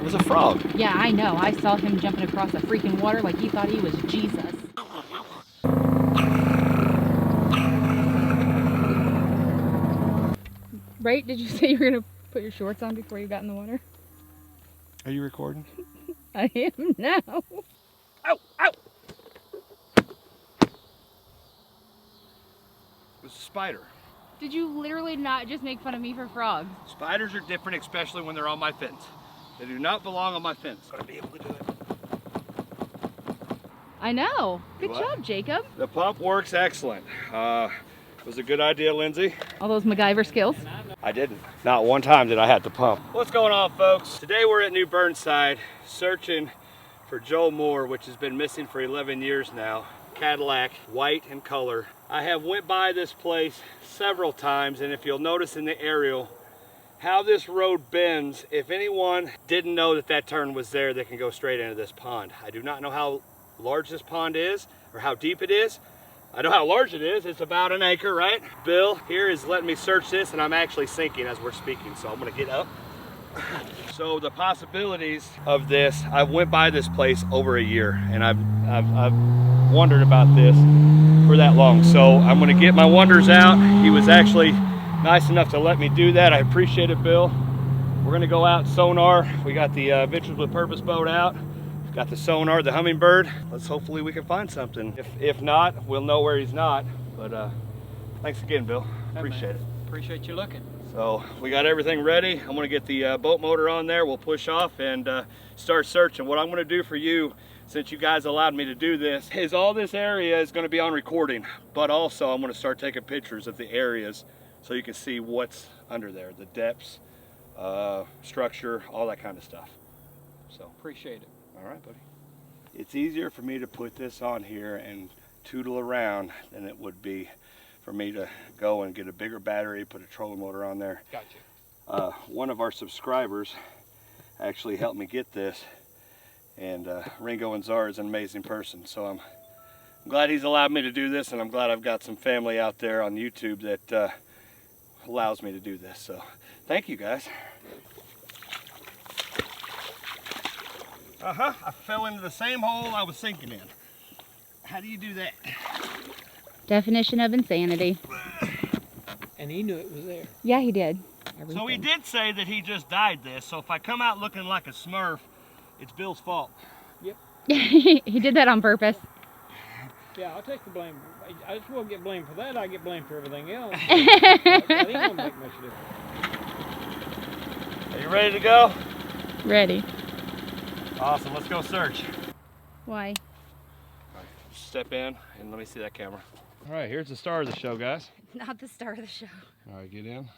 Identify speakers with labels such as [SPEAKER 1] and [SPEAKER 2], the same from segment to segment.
[SPEAKER 1] It was a frog.
[SPEAKER 2] Yeah, I know. I saw him jumping across the freaking water like he thought he was Jesus. Right? Did you say you were going to put your shorts on before you got in the water?
[SPEAKER 1] Are you recording?
[SPEAKER 2] I am now.
[SPEAKER 1] Ow! Ow! It was a spider.
[SPEAKER 2] Did you literally not just make fun of me for frogs?
[SPEAKER 1] Spiders are different, especially when they're on my fence. They do not belong on my fence. I'm gonna be able to do it.
[SPEAKER 2] I know. Good job, Jacob.
[SPEAKER 1] The pump works excellent. It was a good idea, Lindsay.
[SPEAKER 2] All those MacGyver skills.
[SPEAKER 1] I didn't. Not one time did I have to pump. What's going on, folks? Today we're at New Burnside searching for Joel Moore, which has been missing for 11 years now. Cadillac, white in color. I have went by this place several times, and if you'll notice in the aerial how this road bends, if anyone didn't know that that turn was there, they can go straight into this pond. I do not know how large this pond is or how deep it is. I know how large it is. It's about an acre, right? Bill here is letting me search this, and I'm actually sinking as we're speaking, so I'm gonna get up. So the possibilities of this, I've went by this place over a year, and I've wondered about this for that long. So I'm gonna get my wonders out. He was actually nice enough to let me do that. I appreciate it, Bill. We're gonna go out Sonar. We got the Ventures with Purpose boat out. Got the Sonar, the Hummingbird. Let's hopefully we can find something. If not, we'll know where he's not. But thanks again, Bill. Appreciate it.
[SPEAKER 3] Appreciate you looking.
[SPEAKER 1] So we got everything ready. I'm gonna get the boat motor on there. We'll push off and start searching. What I'm gonna do for you, since you guys allowed me to do this, is all this area is gonna be on recording, but also I'm gonna start taking pictures of the areas so you can see what's under there, the depths, structure, all that kind of stuff. So
[SPEAKER 3] Appreciate it.
[SPEAKER 1] all right, buddy. It's easier for me to put this on here and tootle around than it would be for me to go and get a bigger battery, put a trolling motor on there.
[SPEAKER 3] Gotcha.
[SPEAKER 1] One of our subscribers actually helped me get this, and Ringo Anzar is an amazing person, so I'm glad he's allowed me to do this, and I'm glad I've got some family out there on YouTube that allows me to do this. So thank you, guys. I fell into the same hole I was sinking in. How do you do that?
[SPEAKER 2] Definition of insanity.
[SPEAKER 3] And he knew it was there.
[SPEAKER 2] Yeah, he did.
[SPEAKER 1] So he did say that he just dyed this, so if I come out looking like a Smurf, it's Bill's fault.
[SPEAKER 3] Yep.
[SPEAKER 2] He did that on purpose.
[SPEAKER 3] Yeah, I'll take the blame. I just won't get blamed for that. I get blamed for everything else. That ain't gonna make much difference.
[SPEAKER 1] Are you ready to go?
[SPEAKER 2] Ready.
[SPEAKER 1] Awesome, let's go search.
[SPEAKER 2] Why?
[SPEAKER 1] All right, step in and let me see that camera. All right, here's the star of the show, guys.
[SPEAKER 2] Not the star of the show.
[SPEAKER 1] All right, get in.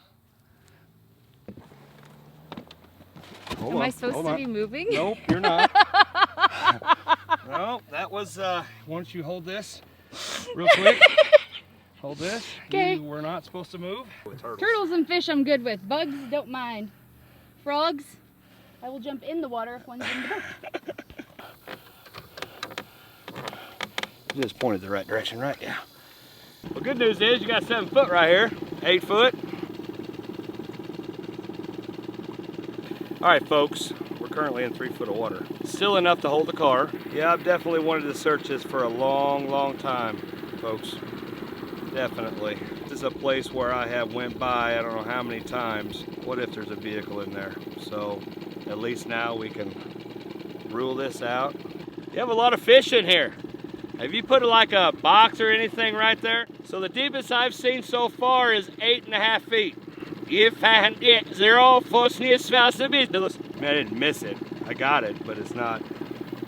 [SPEAKER 2] Am I supposed to be moving?
[SPEAKER 1] Nope, you're not. No, that was, why don't you hold this real quick? Hold this.
[SPEAKER 2] Okay.
[SPEAKER 1] You were not supposed to move.
[SPEAKER 2] Turtles and fish I'm good with. Bugs, don't mind. Frogs, I will jump in the water if one's in the boat.
[SPEAKER 1] You just pointed the right direction, right? Yeah. Well, good news is you got 7 foot right here. 8 foot. All right, folks. We're currently in 3 foot of water. Still enough to hold the car. Yeah, I've definitely wanted to search this for a long, long time, folks. Definitely. This is a place where I have went by I don't know how many times. What if there's a vehicle in there? So at least now we can rule this out. You have a lot of fish in here. Have you put like a box or anything right there? So the deepest I've seen so far is 8.5 feet. You find it 0 business. I didn't miss it. I got it, but it's not. All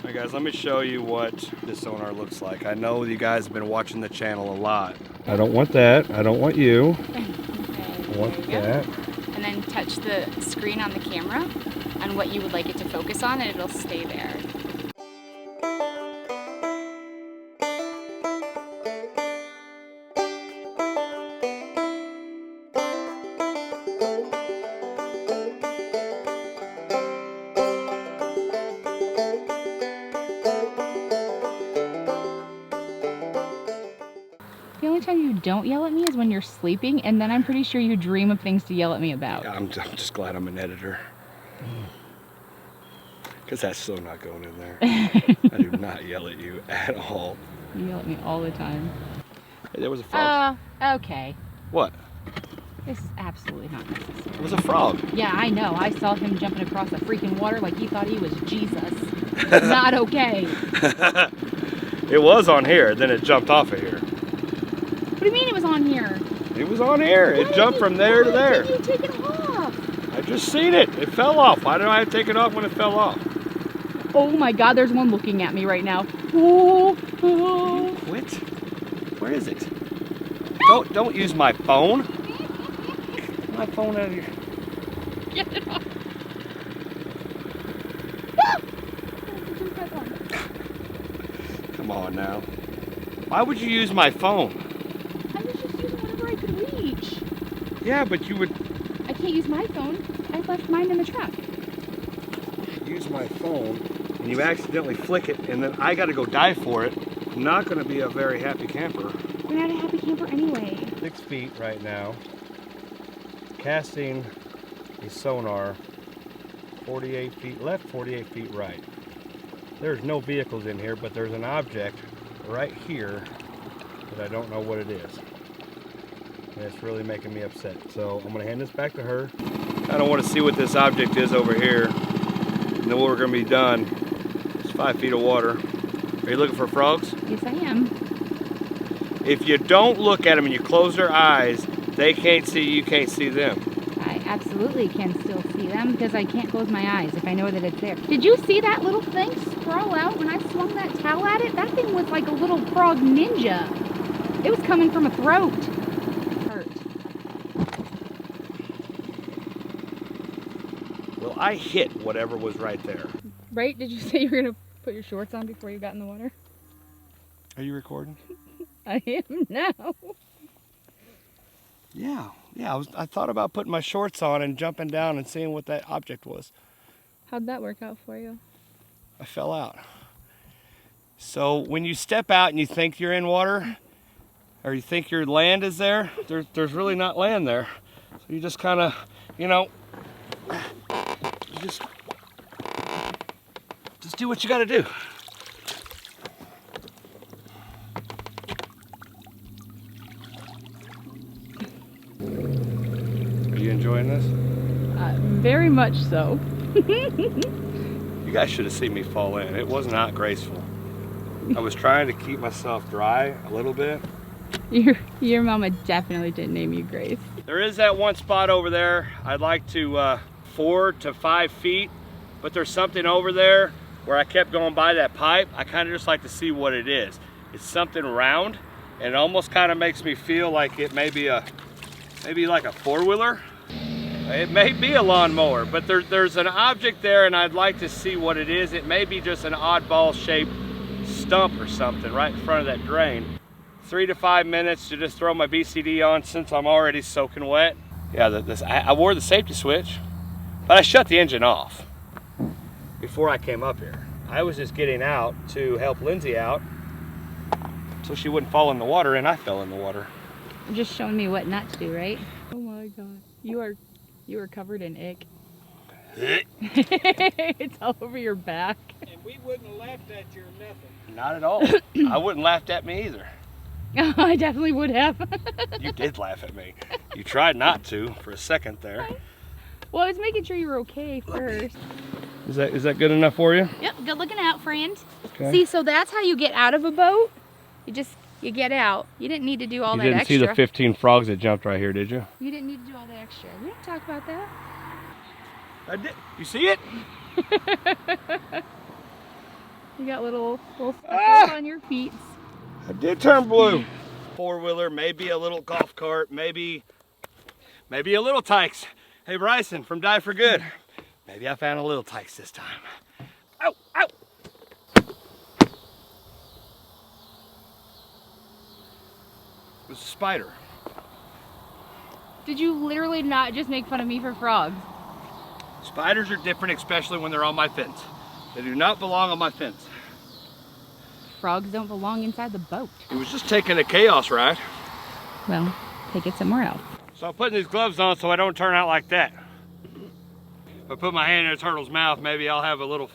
[SPEAKER 1] right, guys, let me show you what this sonar looks like. I know you guys have been watching the channel a lot. I don't want that. I don't want you. I want that.
[SPEAKER 2] And then touch the screen on the camera on what you would like it to focus on, and it'll stay there. The only time you don't yell at me is when you're sleeping, and then I'm pretty sure you dream of things to yell at me about.
[SPEAKER 1] I'm just glad I'm an editor. Because that's still not going in there. I do not yell at you at all.
[SPEAKER 2] You yell at me all the time.
[SPEAKER 1] Hey, there was a frog.
[SPEAKER 2] Okay.
[SPEAKER 1] What?
[SPEAKER 2] This is absolutely not necessary.
[SPEAKER 1] It was a frog.
[SPEAKER 2] Yeah, I know. I saw him jumping across the freaking water like he thought he was Jesus. Not okay.
[SPEAKER 1] It was on here, then it jumped off of here.
[SPEAKER 2] What do you mean it was on here?
[SPEAKER 1] It was on here. It jumped from there to there.
[SPEAKER 2] Why did you take it off?
[SPEAKER 1] I just seen it. It fell off. Why did I take it off when it fell off?
[SPEAKER 2] Oh my God, there's one looking at me right now. Oh, oh.
[SPEAKER 1] Quit. Where is it? Don't use my phone. Get my phone out of here.
[SPEAKER 2] Get it off.
[SPEAKER 1] Come on now. Why would you use my phone?
[SPEAKER 2] I was just using whatever I could reach.
[SPEAKER 1] Yeah, but you would
[SPEAKER 2] I can't use my phone. I left mine in the truck.
[SPEAKER 1] use my phone and you accidentally flick it and then I got to go dive for it. I'm not going to be a very happy camper.
[SPEAKER 2] We're not a happy camper anyway.
[SPEAKER 1] 6 feet right now. Casting a sonar 48 feet left, 48 feet right. There's no vehicles in here, but there's an object right here that I don't know what it is. And it's really making me upset. So I'm gonna hand this back to her. I don't want to see what this object is over here. And then we're gonna be done. It's 5 feet of water. Are you looking for frogs?
[SPEAKER 2] Yes, I am.
[SPEAKER 1] If you don't look at them and you close their eyes, they can't see you, can't see them.
[SPEAKER 2] I absolutely can still see them because I can't close my eyes if I know that it's there. Did you see that little thing sprawl out when I swung that towel at it? That thing was like a little frog ninja. It was coming from a throat. Hurt.
[SPEAKER 1] Well, I hit whatever was right there.
[SPEAKER 2] Right? Did you say you were going to put your shorts on before you got in the water?
[SPEAKER 1] Are you recording?
[SPEAKER 2] I am now.
[SPEAKER 1] Yeah. I thought about putting my shorts on and jumping down and seeing what that object was.
[SPEAKER 2] How'd that work out for you?
[SPEAKER 1] I fell out. So when you step out and you think you're in water, or you think your land is there, there's really not land there. So you just kind of, you just do what you got to do. Are you enjoying this?
[SPEAKER 2] Very much so.
[SPEAKER 1] You guys should have seen me fall in. It was not graceful. I was trying to keep myself dry a little bit.
[SPEAKER 2] Your mama definitely didn't name you Grace.
[SPEAKER 1] There is that one spot over there. I'd like to 4 to 5 feet, but there's something over there where I kept going by that pipe. I kind of just like to see what it is. It's something round, and it almost kind of makes me feel like it may be maybe like a four-wheeler. It may be a lawnmower, but there's an object there and I'd like to see what it is. It may be just an oddball shaped stump or something right in front of that drain. 3 to 5 minutes to just throw my BCD on since I'm already soaking wet. Yeah, I wore the safety switch, but I shut the engine off before I came up here. I was just getting out to help Lindsay out so she wouldn't fall in the water, and I fell in the water.
[SPEAKER 2] You're just showing me what not to do, right? Oh my God. You are covered in ick. It's all over your back.
[SPEAKER 3] And we wouldn't have laughed at you or nothing.
[SPEAKER 1] Not at all. I wouldn't laugh at me either.
[SPEAKER 2] I definitely would have.
[SPEAKER 1] You did laugh at me. You tried not to for a second there.
[SPEAKER 2] Well, I was making sure you were okay first.
[SPEAKER 1] Is that good enough for you?
[SPEAKER 2] Yep, good looking out, friend.
[SPEAKER 1] Okay.
[SPEAKER 2] See, so that's how you get out of a boat. You get out. You didn't need to do all that extra.
[SPEAKER 1] You didn't see the 15 frogs that jumped right here, did you?
[SPEAKER 2] You didn't need to do all that extra. We didn't talk about that.
[SPEAKER 1] I did. You see it?
[SPEAKER 2] You got little speckles on your feet.
[SPEAKER 1] I did turn blue. Four-wheeler, maybe a little golf cart, maybe a little tykes. Hey Bryson from Dive for Good. Maybe I found a little tykes this time. Ow, ow. It was a spider.
[SPEAKER 2] Did you literally not just make fun of me for frogs?
[SPEAKER 1] Spiders are different, especially when they're on my fence. They do not belong on my fence.
[SPEAKER 2] Frogs don't belong inside the boat.
[SPEAKER 1] It was just taking a chaos ride.
[SPEAKER 2] Well, take it somewhere else.
[SPEAKER 1] So I'm putting these gloves on so I don't turn out like that. If I put my hand in a turtle's mouth, maybe I'll have a little...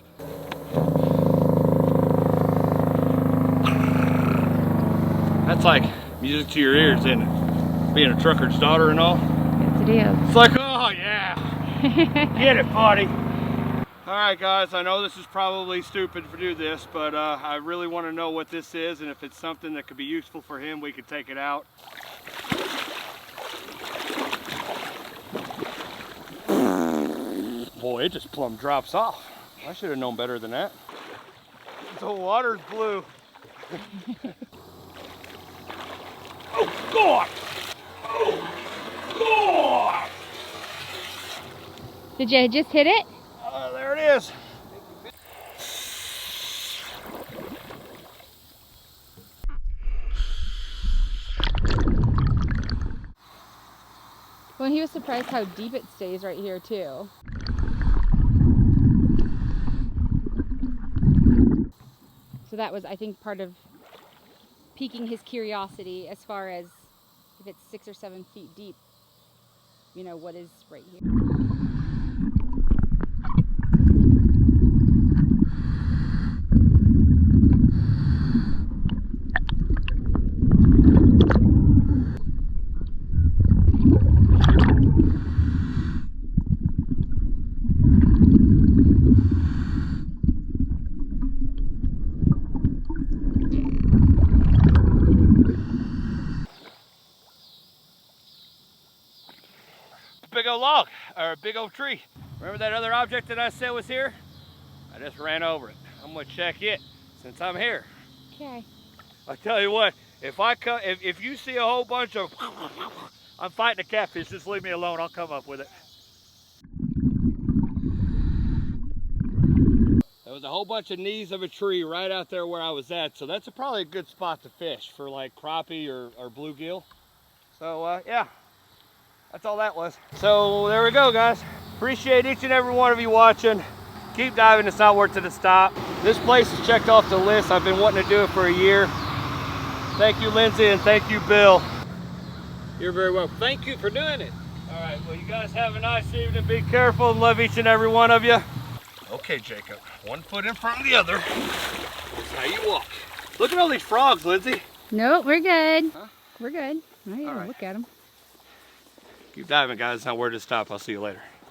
[SPEAKER 1] That's like music to your ears, isn't it? Being a trucker's daughter and all.
[SPEAKER 2] Yes, it is.
[SPEAKER 1] It's like, oh yeah, get it, buddy. All right, guys, I know this is probably stupid to do this, but I really want to know what this is, and if it's something that could be useful for him, we could take it out. Boy, it just plumb drops off. I should have known better than that. The water's blue. Oh, God! Oh, God!
[SPEAKER 2] Did you just hit it?
[SPEAKER 1] There it is.
[SPEAKER 2] Well, he was surprised how deep it stays right here too. So that was, I think, part of piquing his curiosity as far as if it's 6 or 7 feet deep, you know, what is right here.
[SPEAKER 1] Big old log, or a big old tree. Remember that other object that I said was here? I just ran over it. I'm gonna check it since I'm here.
[SPEAKER 2] Okay.
[SPEAKER 1] I tell you what, if you see a whole bunch of, I'm fighting a catfish, just leave me alone, I'll come up with it. There was a whole bunch of knees of a tree right out there where I was at, so that's probably a good spot to fish for like crappie or bluegill. So yeah. That's all that was. So there we go, guys. Appreciate each and every one of you watching. Keep diving, it's not worth it to stop. This place is checked off the list. I've been wanting to do it for a year. Thank you, Lindsay, and thank you, Bill.
[SPEAKER 3] You're very welcome. Thank you for doing it.
[SPEAKER 1] All right, well, you guys have a nice evening. Be careful and love each and every one of you. Okay, Jacob, 1 foot in front of the other. That's how you walk. Look at all these frogs, Lindsay.
[SPEAKER 2] Nope, we're good.
[SPEAKER 1] Huh?
[SPEAKER 2] We're good. Oh, yeah,
[SPEAKER 1] All right.
[SPEAKER 2] look at them.
[SPEAKER 1] Keep diving, guys. It's not worth it to stop. I'll see you later.